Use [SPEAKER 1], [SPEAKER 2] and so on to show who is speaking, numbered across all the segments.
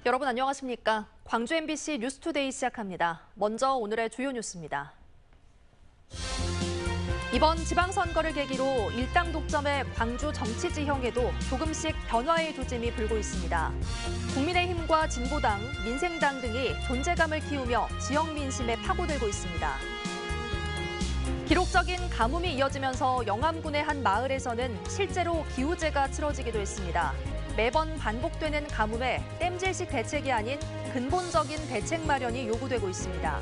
[SPEAKER 1] 여러분 안녕하십니까? 광주 MBC 뉴스투데이 시작합니다. 먼저 오늘의 주요 뉴스입니다. 이번 지방선거를 계기로 일당 독점의 광주 정치 지형에도 조금씩 변화의 조짐이 불고 있습니다. 국민의힘과 진보당, 민생당 등이 존재감을 키우며 지역 민심에 파고들고 있습니다. 기록적인 가뭄이 이어지면서 영암군의 한 마을에서는 실제로 기우제가 치러지기도 했습니다. 매번 반복되는 가뭄에 땜질식 대책이 아닌 근본적인 대책 마련이 요구되고 있습니다.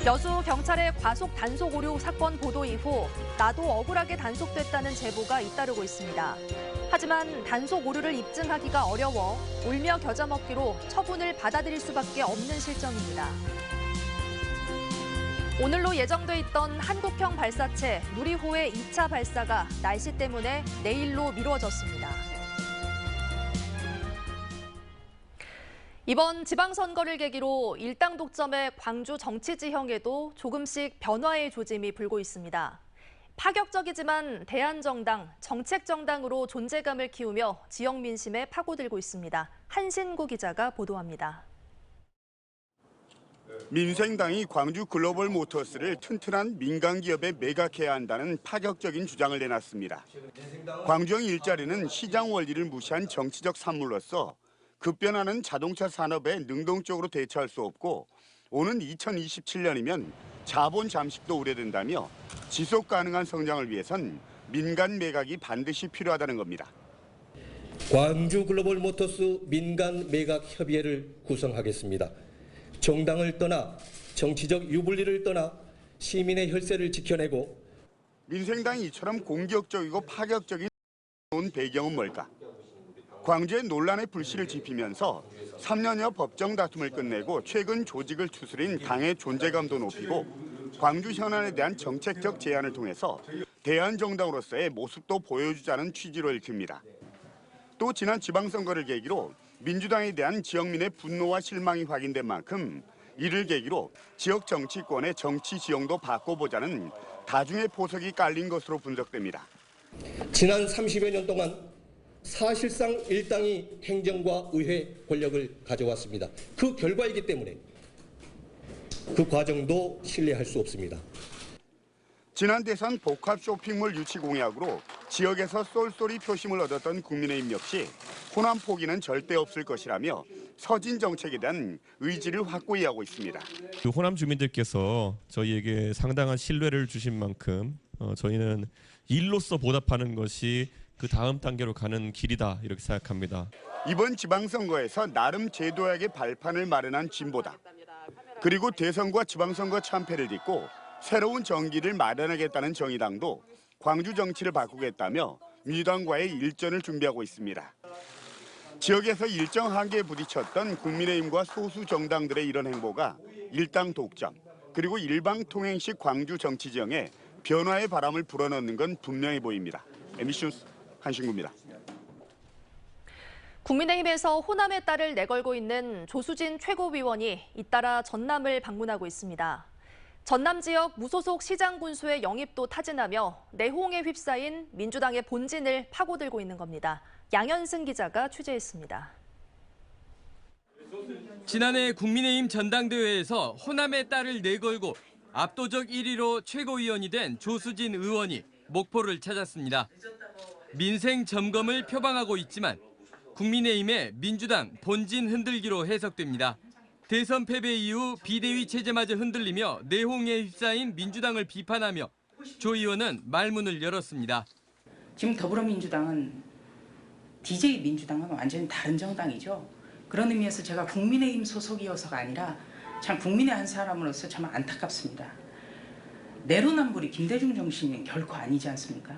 [SPEAKER 1] 여수 경찰의 과속 단속 오류 사건 보도 이후 나도 억울하게 단속됐다는 제보가 잇따르고 있습니다. 하지만 단속 오류를 입증하기가 어려워 울며 겨자 먹기로 처분을 받아들일 수밖에 없는 실정입니다. 오늘로 예정돼 있던 한국형 발사체 누리호의 2차 발사가 날씨 때문에 내일로 미뤄졌습니다. 이번 지방선거를 계기로 일당 독점의 광주 정치 지형에도 조금씩 변화의 조짐이 불고 있습니다. 파격적이지만 대안정당, 정책정당으로 존재감을 키우며 지역 민심에 파고들고 있습니다. 한신구 기자가 보도합니다.
[SPEAKER 2] 민생당이 광주 글로벌 모터스를 튼튼한 민간 기업에 매각해야 한다는 파격적인 주장을 내놨습니다. 광주형 일자리는 시장 원리를 무시한 정치적 산물로서 급변하는 자동차 산업에 능동적으로 대처할 수 없고 오는 2027년이면 자본 잠식도 우려된다며 지속 가능한 성장을 위해선 민간 매각이 반드시 필요하다는 겁니다.
[SPEAKER 3] 광주 글로벌 모터스 민간 매각 협의회를 구성하겠습니다. 정당을 떠나 정치적 유불리를 떠나 시민의 혈세를 지켜내고
[SPEAKER 2] 민생당이 이처럼 공격적이고 파격적인 배경은 뭘까? 광주의 논란의 불씨를 지피면서 3년여 법정 다툼을 끝내고 최근 조직을 추스린 당의 존재감도 높이고 광주 현안에 대한 정책적 제안을 통해서 대안정당으로서의 모습도 보여주자는 취지로 읽힙니다. 또 지난 지방선거를 계기로 민주당에 대한 지역민의 분노와 실망이 확인된 만큼 이를 계기로 지역 정치권의 정치 지형도 바꿔보자는 다중의 포석이 깔린 것으로 분석됩니다.
[SPEAKER 3] 지난 30여 년 동안 사실상 일당이 행정과 의회 권력을 가져왔습니다. 그 결과이기 때문에 그 과정도 신뢰할 수 없습니다.
[SPEAKER 2] 지난 대선 복합 쇼핑몰 유치 공약으로 지역에서 쏠쏠이 표심을 얻었던 국민의힘 역시 호남 포기는 절대 없을 것이라며 서진 정책에 대한 의지를 확고히 하고 있습니다.
[SPEAKER 4] 호남 주민들께서 저희에게 상당한 신뢰를 주신 만큼 저희는 일로서 보답하는 것이 그 다음 단계로 가는 길이다 이렇게 생각합니다.
[SPEAKER 2] 이번 지방선거에서 나름 제도약의 발판을 마련한 진보당. 그리고 대선과 지방선거 참패를 딛고 새로운 정기를 마련하겠다는 정의당도 광주 정치를 바꾸겠다며 민주당과의 일전을 준비하고 있습니다. 지역에서 일정 한계에 부딪혔던 국민의힘과 소수 정당들의 이런 행보가 일당 독점, 그리고 일방통행식 광주 정치 지형에 변화의 바람을 불어넣는 건 분명해 보입니다. MBC 뉴스 한신구입니다.
[SPEAKER 1] 국민의힘에서 호남의 딸을 내걸고 있는 조수진 최고위원이 잇따라 전남을 방문하고 있습니다. 전남 지역 무소속 시장 군수의 영입도 타진하며 내홍에 휩싸인 민주당의 본진을 파고들고 있는 겁니다. 양현승 기자가 취재했습니다.
[SPEAKER 5] 지난해 국민의힘 전당대회에서 호남의 딸을 내걸고 압도적 1위로 최고위원이 된 조수진 의원이 목포를 찾았습니다. 민생 점검을 표방하고 있지만 국민의힘의 민주당 본진 흔들기로 해석됩니다. 대선 패배 이후 비대위 체제마저 흔들리며 내홍에 휩싸인 민주당을 비판하며 조 의원은 말문을 열었습니다.
[SPEAKER 6] 지금 더불어민주당은 DJ 민주당은 완전히 다른 정당이죠. 그런 의미에서 제가 국민의힘 소속이어서가 아니라 참 국민의 한 사람으로서 참 안타깝습니다. 내로남불이 김대중 정신이 결코 아니지 않습니까?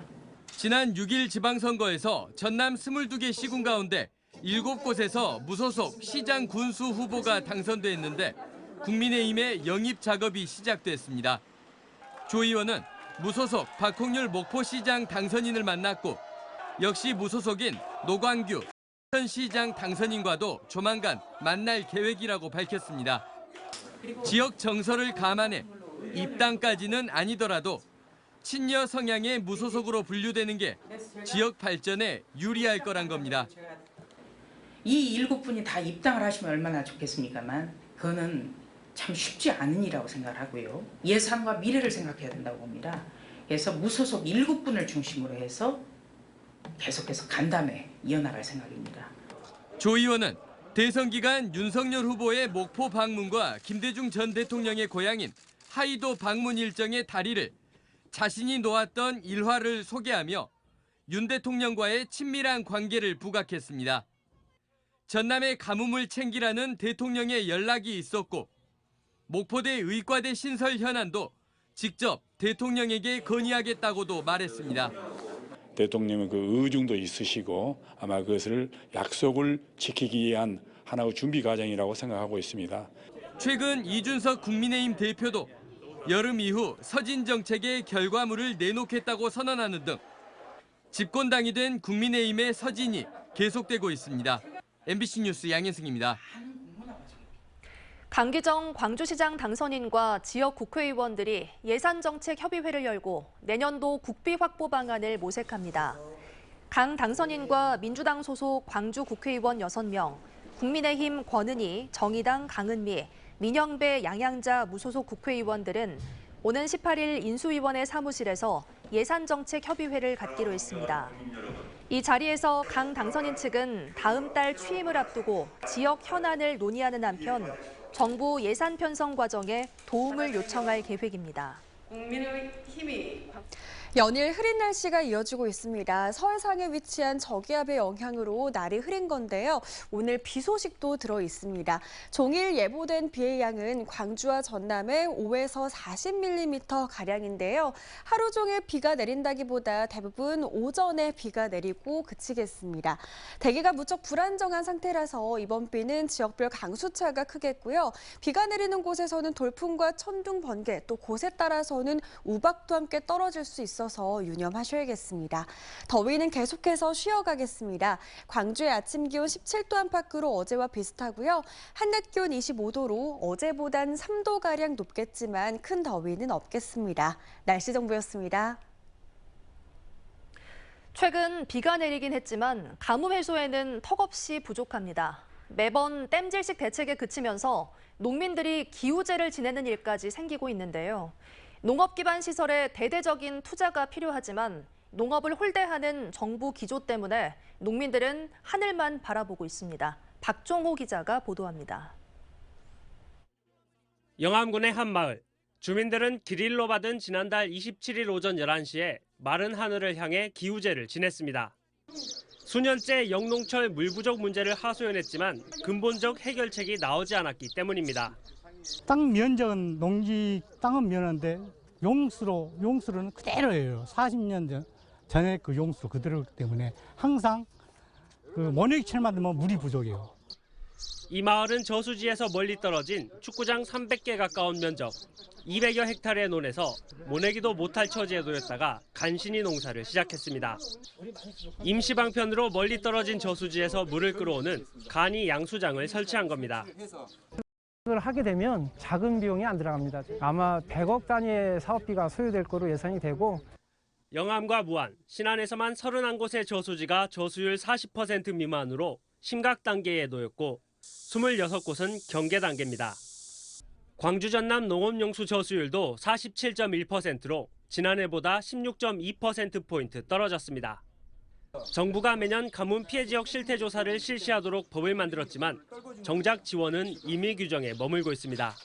[SPEAKER 5] 지난 6일 지방선거에서 전남 22개 시군 가운데 7곳에서 무소속 시장 군수 후보가 당선됐는데 국민의힘의 영입 작업이 시작됐습니다. 조 의원은 무소속 박홍률 목포시장 당선인을 만났고 역시 무소속인 노광규 시장 당선인과도 조만간 만날 계획이라고 밝혔습니다. 지역 정서를 감안해 입당까지는 아니더라도 친여 성향의 무소속으로 분류되는 게 지역 발전에 유리할 거란 겁니다.
[SPEAKER 6] 이 7분이 다 입당을 하시면 얼마나 좋겠습니까만 그거는 참 쉽지 않은 일이라고 생각을 하고요. 예산과 미래를 생각해야 된다고 봅니다. 그래서 무소속 7분을 중심으로 해서 계속해서 간담회 이어나갈 생각입니다.
[SPEAKER 5] 조 의원은 대선 기간 윤석열 후보의 목포 방문과 김대중 전 대통령의 고향인 하이도 방문 일정의 다리를 자신이 놓았던 일화를 소개하며 윤 대통령과의 친밀한 관계를 부각했습니다. 전남의 가뭄을 챙기라는 대통령의 연락이 있었고 목포대 의과대 신설 현안도 직접 대통령에게 건의하겠다고도 말했습니다.
[SPEAKER 7] 대통령의 그 의중도 있으시고 아마 그것을 약속을 지키기 위한 하나의 준비 과정이라고 생각하고 있습니다.
[SPEAKER 5] 최근 이준석 국민의힘 대표도 여름 이후 서진 정책의 결과물을 내놓겠다고 선언하는 등 집권당이 된 국민의힘의 서진이 계속되고 있습니다. MBC 뉴스 양현승입니다.
[SPEAKER 1] 강기정 광주시장 당선인과 지역 국회의원들이 예산정책협의회를 열고 내년도 국비 확보 방안을 모색합니다. 강 당선인과 민주당 소속 광주 국회의원 6명, 국민의힘 권은희, 정의당 강은미, 민영배 양양자 무소속 국회의원들은 오는 18일 인수위원회 사무실에서 예산정책협의회를 갖기로 했습니다. 이 자리에서 강 당선인 측은 다음 달 취임을 앞두고 지역 현안을 논의하는 한편 정부 예산 편성 과정에 도움을 요청할 계획입니다.
[SPEAKER 8] 연일 흐린 날씨가 이어지고 있습니다. 서해상에 위치한 저기압의 영향으로 날이 흐린 건데요. 오늘 비 소식도 들어 있습니다. 종일 예보된 비의 양은 광주와 전남에 5에서 40mm 가량인데요. 하루 종일 비가 내린다기보다 대부분 오전에 비가 내리고 그치겠습니다. 대기가 무척 불안정한 상태라서 이번 비는 지역별 강수차가 크겠고요. 비가 내리는 곳에서는 돌풍과 천둥, 번개, 또 곳에 따라서는 우박도 함께 떨어질 수 있어서 유념하셔야겠습니다. 더위는 계속해서 쉬어가겠습니다. 광주의 아침 기온 17도 안팎으로 어제와 비슷하고요. 한낮 기온 25도로 어제보단 3도가량 높겠지만 큰 더위는 없겠습니다. 날씨 정보였습니다.
[SPEAKER 1] 최근 비가 내리긴 했지만 가뭄 해소에는 턱없이 부족합니다. 매번 땜질식 대책에 그치면서 농민들이 기우제를 지내는 일까지 생기고 있는데요. 농업 기반 시설에 대대적인 투자가 필요하지만 농업을 홀대하는 정부 기조 때문에 농민들은 하늘만 바라보고 있습니다. 박종호 기자가 보도합니다.
[SPEAKER 9] 영암군의 한 마을. 주민들은 기릴로 받은 지난달 27일 오전 11시에 마른 하늘을 향해 기우제를 지냈습니다. 수년째 영농철 물 부족 문제를 하소연했지만 근본적 해결책이 나오지 않았기 때문입니다.
[SPEAKER 10] 땅 면적은 농지 땅은 면한데 용수는 그대로예요. 40년 전에 그 용수 그대로이기 때문에 항상 그 모내기철만 되면 물이 부족해요.
[SPEAKER 9] 이 마을은 저수지에서 멀리 떨어진 축구장 300개 가까운 면적 200여 헥타르의 논에서 모내기도 못할 처지에 놓였다가 간신히 농사를 시작했습니다. 임시방편으로 멀리 떨어진 저수지에서 물을 끌어오는 간이 양수장을 설치한 겁니다.
[SPEAKER 11] 을 하게 되면 작은 비용이 안 들어갑니다. 아마 100억 단위의 사업비가 소요될 거로 예상이 되고
[SPEAKER 9] 영암과 무안, 신안에서만 31곳의 저수지가 저수율 40% 미만으로 심각 단계에 놓였고 26곳은 경계 단계입니다. 광주 전남 농업용수 저수율도 47.1%로 지난해보다 16.2%포인트 떨어졌습니다. 정부가 매년 가뭄 피해 지역 실태 조사를 실시하도록 법을 만들었지만 정작 지원은 임의 규정에 머물고 있습니다.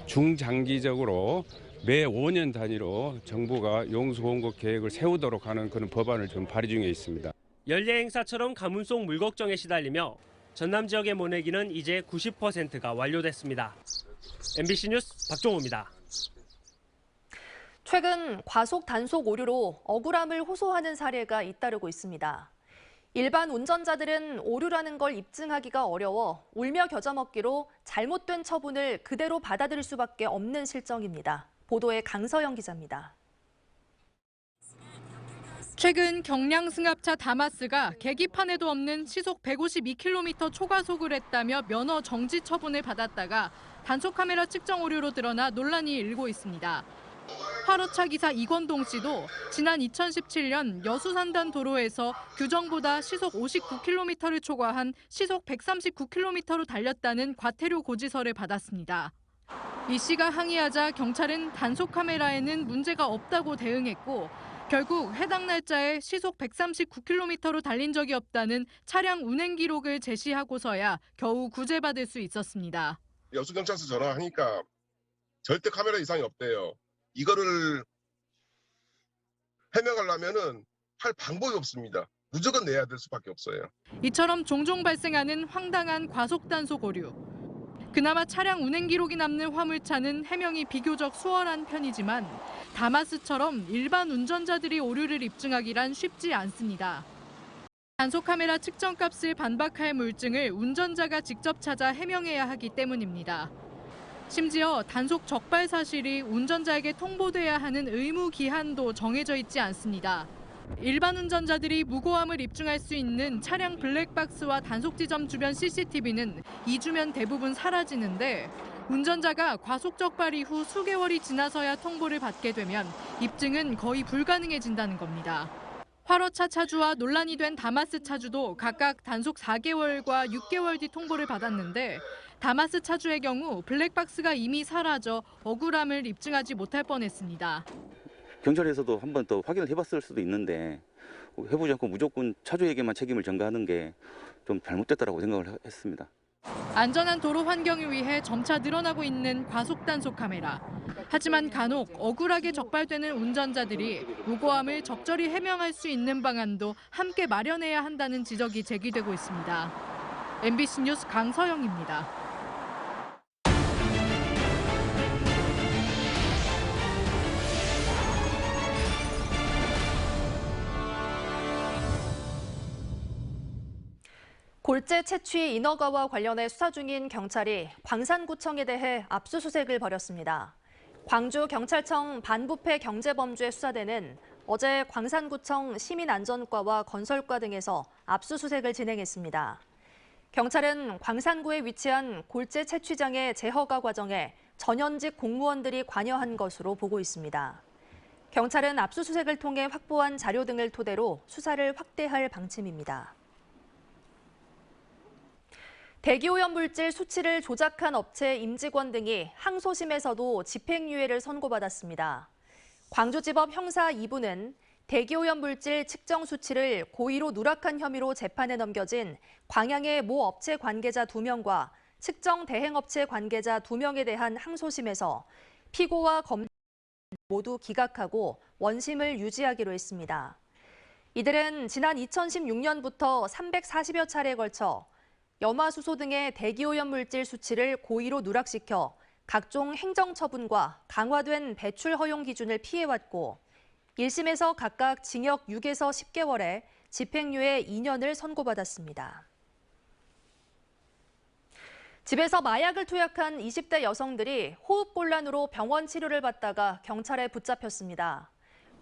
[SPEAKER 12] 중장기적으로 매 5년 단위로 정부가 용수 공급 계획을 세우도록 하는 그런 법안을 지금 발의 중에 있습니다.
[SPEAKER 9] 연례 행사처럼 가뭄 속 물 걱정에 시달리며 전남 지역의 모내기는 이제 90%가 완료됐습니다. MBC 뉴스 박종호입니다.
[SPEAKER 1] 최근 과속 단속 오류로 억울함을 호소하는 사례가 잇따르고 있습니다. 일반 운전자들은 오류라는 걸 입증하기가 어려워 울며 겨자 먹기로 잘못된 처분을 그대로 받아들일 수밖에 없는 실정입니다. 보도에 강서영 기자입니다.
[SPEAKER 13] 최근 경량 승합차 다마스가 계기판에도 없는 시속 152km 초과속을 했다며 면허 정지 처분을 받았다가 단속 카메라 측정 오류로 드러나 논란이 일고 있습니다. 화로차 기사 이권동 씨도 지난 2017년 여수산단 도로에서 규정보다 시속 59km를 초과한 시속 139km로 달렸다는 과태료 고지서를 받았습니다. 이 씨가 항의하자 경찰은 단속 카메라에는 문제가 없다고 대응했고 결국 해당 날짜에 시속 139km로 달린 적이 없다는 차량 운행 기록을 제시하고서야 겨우 구제받을 수 있었습니다.
[SPEAKER 14] 여수경찰서 전화하니까 절대 카메라 이상이 없대요. 이거를 해명하려면은 할 방법이 없습니다. 무조건 내야 될 수밖에 없어요.
[SPEAKER 13] 이처럼 종종 발생하는 황당한 과속 단속 오류. 그나마 차량 운행 기록이 남는 화물차는 해명이 비교적 수월한 편이지만 다마스처럼 일반 운전자들이 오류를 입증하기란 쉽지 않습니다. 단속 카메라 측정값을 반박할 물증을 운전자가 직접 찾아 해명해야 하기 때문입니다. 심지어 단속 적발 사실이 운전자에게 통보돼야 하는 의무 기한도 정해져 있지 않습니다. 일반 운전자들이 무고함을 입증할 수 있는 차량 블랙박스와 단속 지점 주변 CCTV는 2주면 대부분 사라지는데 운전자가 과속 적발 이후 수개월이 지나서야 통보를 받게 되면 입증은 거의 불가능해진다는 겁니다. 화로차 차주와 논란이 된 다마스 차주도 각각 단속 4개월과 6개월 뒤 통보를 받았는데 다마스 차주의 경우 블랙박스가 이미 사라져 억울함을 입증하지 못할 뻔했습니다.
[SPEAKER 15] 경찰에서도 한 번 더 확인을 해봤을 수도 있는데 해보지 않고 무조건 차주에게만 책임을 전가하는 게 좀 잘못됐다고 생각을 했습니다.
[SPEAKER 13] 안전한 도로 환경을 위해 점차 늘어나고 있는 과속 단속 카메라. 하지만 간혹 억울하게 적발되는 운전자들이 무고함을 적절히 해명할 수 있는 방안도 함께 마련해야 한다는 지적이 제기되고 있습니다. MBC 뉴스 강서영입니다.
[SPEAKER 1] 골재 채취 인허가와 관련해 수사 중인 경찰이 광산구청에 대해 압수수색을 벌였습니다. 광주경찰청 반부패 경제범죄 수사대는 어제 광산구청 시민안전과와 건설과 등에서 압수수색을 진행했습니다. 경찰은 광산구에 위치한 골재 채취장의 재허가 과정에 전현직 공무원들이 관여한 것으로 보고 있습니다. 경찰은 압수수색을 통해 확보한 자료 등을 토대로 수사를 확대할 방침입니다. 대기오염물질 수치를 조작한 업체 임직원 등이 항소심에서도 집행유예를 선고받았습니다. 광주지법 형사 2부는 대기오염물질 측정 수치를 고의로 누락한 혐의로 재판에 넘겨진 광양의 모 업체 관계자 2명과 측정 대행업체 관계자 2명에 대한 항소심에서 피고와 검찰 모두 기각하고 원심을 유지하기로 했습니다. 이들은 지난 2016년부터 340여 차례에 걸쳐 염화수소 등의 대기오염물질 수치를 고의로 누락시켜 각종 행정처분과 강화된 배출 허용 기준을 피해왔고 1심에서 각각 징역 6에서 10개월에 집행유예 2년을 선고받았습니다. 집에서 마약을 투약한 20대 여성들이 호흡곤란으로 병원 치료를 받다가 경찰에 붙잡혔습니다.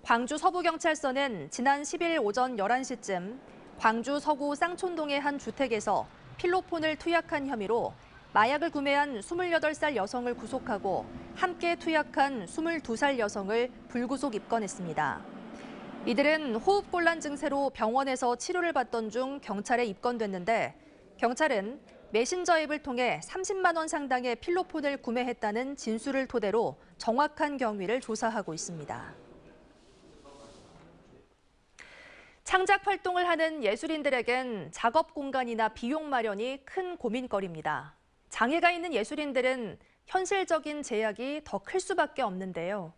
[SPEAKER 1] 광주 서부경찰서는 지난 10일 오전 11시쯤 광주 서구 쌍촌동의 한 주택에서 필로폰을 투약한 혐의로 마약을 구매한 28살 여성을 구속하고 함께 투약한 22살 여성을 불구속 입건했습니다. 이들은 호흡곤란 증세로 병원에서 치료를 받던 중 경찰에 입건됐는데 경찰은 메신저 앱을 통해 30만 원 상당의 필로폰을 구매했다는 진술을 토대로 정확한 경위를 조사하고 있습니다. 창작 활동을 하는 예술인들에겐 작업 공간이나 비용 마련이 큰 고민거리입니다. 장애가 있는 예술인들은 현실적인 제약이 더 클 수밖에 없는데요.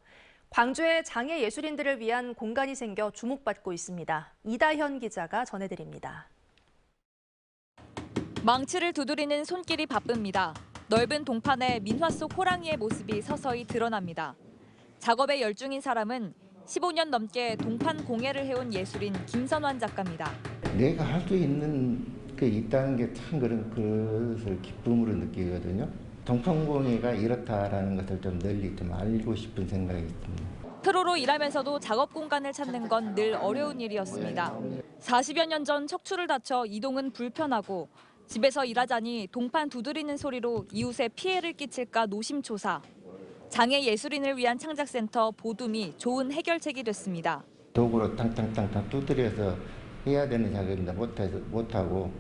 [SPEAKER 1] 광주에 장애 예술인들을 위한 공간이 생겨 주목받고 있습니다. 이다현 기자가 전해드립니다.
[SPEAKER 16] 망치를 두드리는 손길이 바쁩니다. 넓은 동판에 민화 속 호랑이의 모습이 서서히 드러납니다. 작업에 열중인 사람은 15년 넘게 동판 공예를 해온 예술인 김선환 작가입니다.
[SPEAKER 17] 내가 할 수 있는 게 있다는 게 참 그런 것을 기쁨으로 느끼거든요. 동판 공예가 이렇다라는 것을 좀 널리 좀 알고 싶은 생각이 듭니다.
[SPEAKER 16] 프로로 일하면서도 작업 공간을 찾는 건 늘 어려운 일이었습니다. 40여 년 전 척추를 다쳐 이동은 불편하고 집에서 일하자니 동판 두드리는 소리로 이웃에 피해를 끼칠까 노심초사. 장애 예술인을 위한 창작센터 보둠이 좋은 해결책이 됐습니다.
[SPEAKER 17] 도구로 탕탕탕탕 두드려서 해야 되는 작업인데 못하고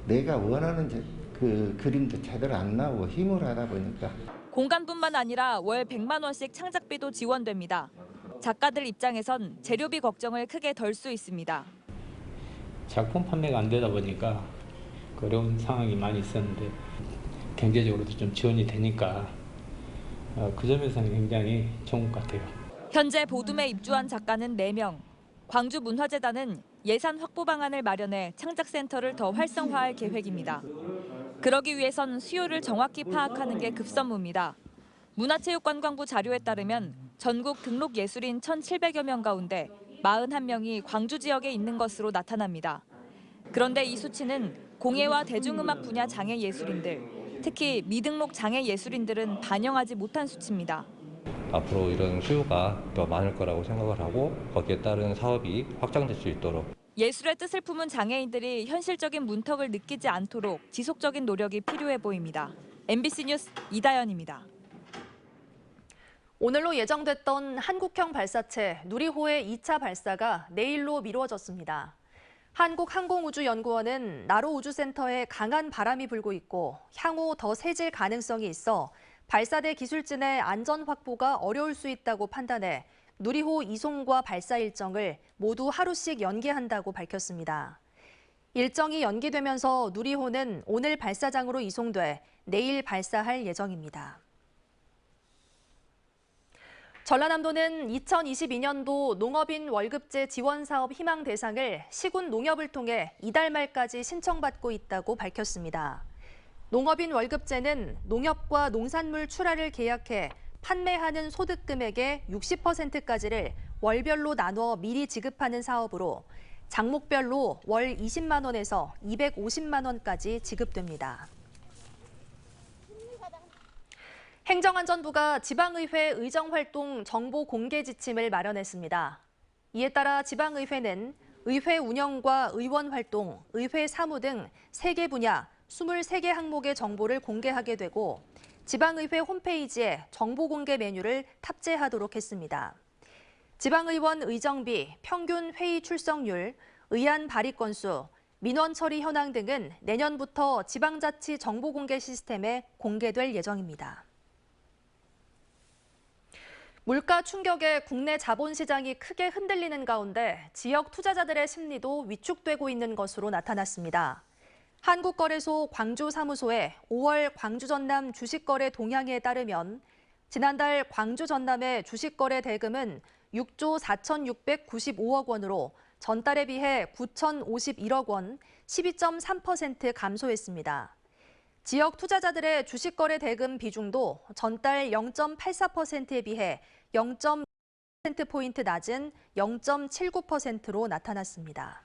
[SPEAKER 17] 내가 원하는 그 그림도 제대로 안 나오고 힘으로 하다 보니까
[SPEAKER 16] 공간뿐만 아니라 월 100만 원씩 창작비도 지원됩니다. 작가들 입장에선 재료비 걱정을 크게 덜 수 있습니다.
[SPEAKER 18] 작품 판매가 안 되다 보니까 어려운 상황이 많이 있었는데 경제적으로도 좀 지원이 되니까 그 점에서는 굉장히 좋은 것 같아요.
[SPEAKER 16] 현재 보둠에 입주한 작가는 4명. 광주문화재단은 예산 확보 방안을 마련해 창작센터를 더 활성화할 계획입니다. 그러기 위해선 수요를 정확히 파악하는 게 급선무입니다. 문화체육관광부 자료에 따르면 전국 등록 예술인 1,700여 명 가운데 41명이 광주 지역에 있는 것으로 나타납니다. 그런데 이 수치는 공예와 대중음악 분야 장애 예술인들, 특히 미등록 장애 예술인들은 반영하지 못한 수치입니다.
[SPEAKER 19] 앞으로 이런 수요가 더 많을 거라고 생각을 하고 거기에 따른 사업이 확장될 수 있도록
[SPEAKER 16] 예술의 뜻을 품은 장애인들이 현실적인 문턱을 느끼지 않도록 지속적인 노력이 필요해 보입니다. MBC 뉴스 이다연입니다.
[SPEAKER 1] 오늘로 예정됐던 한국형 발사체 누리호의 2차 발사가 내일로 미뤄졌습니다. 한국항공우주연구원은 나로 우주센터에 강한 바람이 불고 있고 향후 더 세질 가능성이 있어 발사대 기술진의 안전 확보가 어려울 수 있다고 판단해 누리호 이송과 발사 일정을 모두 하루씩 연기한다고 밝혔습니다. 일정이 연기되면서 누리호는 오늘 발사장으로 이송돼 내일 발사할 예정입니다. 전라남도는 2022년도 농업인 월급제 지원 사업 희망 대상을 시군 농협을 통해 이달 말까지 신청받고 있다고 밝혔습니다. 농업인 월급제는 농협과 농산물 출하를 계약해 판매하는 소득 금액의 60%까지를 월별로 나눠 미리 지급하는 사업으로 장목별로 월 20만 원에서 250만 원까지 지급됩니다. 행정안전부가 지방의회 의정활동 정보 공개 지침을 마련했습니다. 이에 따라 지방의회는 의회 운영과 의원 활동, 의회 사무 등 3개 분야 23개 항목의 정보를 공개하게 되고 지방의회 홈페이지에 정보 공개 메뉴를 탑재하도록 했습니다. 지방의원 의정비, 평균 회의 출석률, 의안 발의 건수, 민원 처리 현황 등은 내년부터 지방자치 정보 공개 시스템에 공개될 예정입니다. 물가 충격에 국내 자본시장이 크게 흔들리는 가운데 지역 투자자들의 심리도 위축되고 있는 것으로 나타났습니다. 한국거래소 광주사무소의 5월 광주전남 주식거래 동향에 따르면 지난달 광주전남의 주식거래 대금은 6조 4,695억 원으로 전달에 비해 9,051억 원, 12.3% 감소했습니다. 지역 투자자들의 주식거래 대금 비중도 전달 0.84%에 비해 0.1%포인트 낮은 0.79%로 나타났습니다.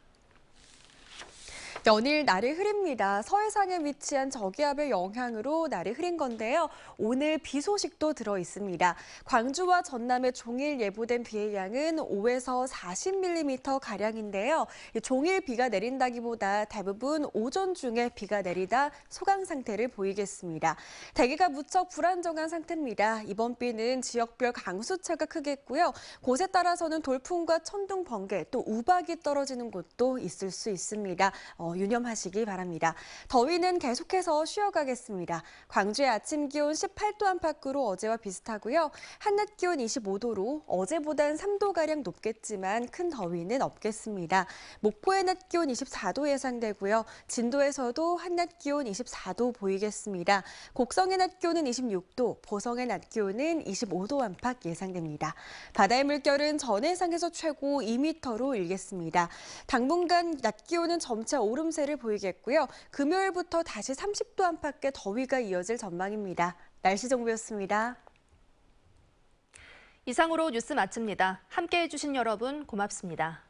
[SPEAKER 8] 연일 날이 흐립니다. 서해상에 위치한 저기압의 영향으로 날이 흐린 건데요. 오늘 비 소식도 들어 있습니다. 광주와 전남에 종일 예보된 비의 양은 5에서 40mm가량인데요. 종일 비가 내린다기보다 대부분 오전 중에 비가 내리다 소강 상태를 보이겠습니다. 대기가 무척 불안정한 상태입니다. 이번 비는 지역별 강수차가 크겠고요. 곳에 따라서는 돌풍과 천둥, 번개, 또 우박이 떨어지는 곳도 있을 수 있습니다. 유념하시기 바랍니다. 더위는 계속해서 쉬어가겠습니다. 광주의 아침 기온 18도 안팎으로 어제와 비슷하고요. 한낮 기온 25도로 어제보단 3도가량 높겠지만 큰 더위는 없겠습니다. 목포의 낮 기온 24도 예상되고요. 진도에서도 한낮 기온 24도 보이겠습니다. 곡성의 낮 기온은 26도, 보성의 낮 기온은 25도 안팎 예상됩니다. 바다의 물결은 전해상에서 최고 2m로 일겠습니다. 당분간 낮 기온은 점차 오름세를 보이겠고요. 금요일부터 다시 30도 안팎의 더위가 이어질 전망입니다. 날씨 정보였습니다.
[SPEAKER 1] 이상으로 뉴스 마칩니다. 함께해 주신 여러분 고맙습니다.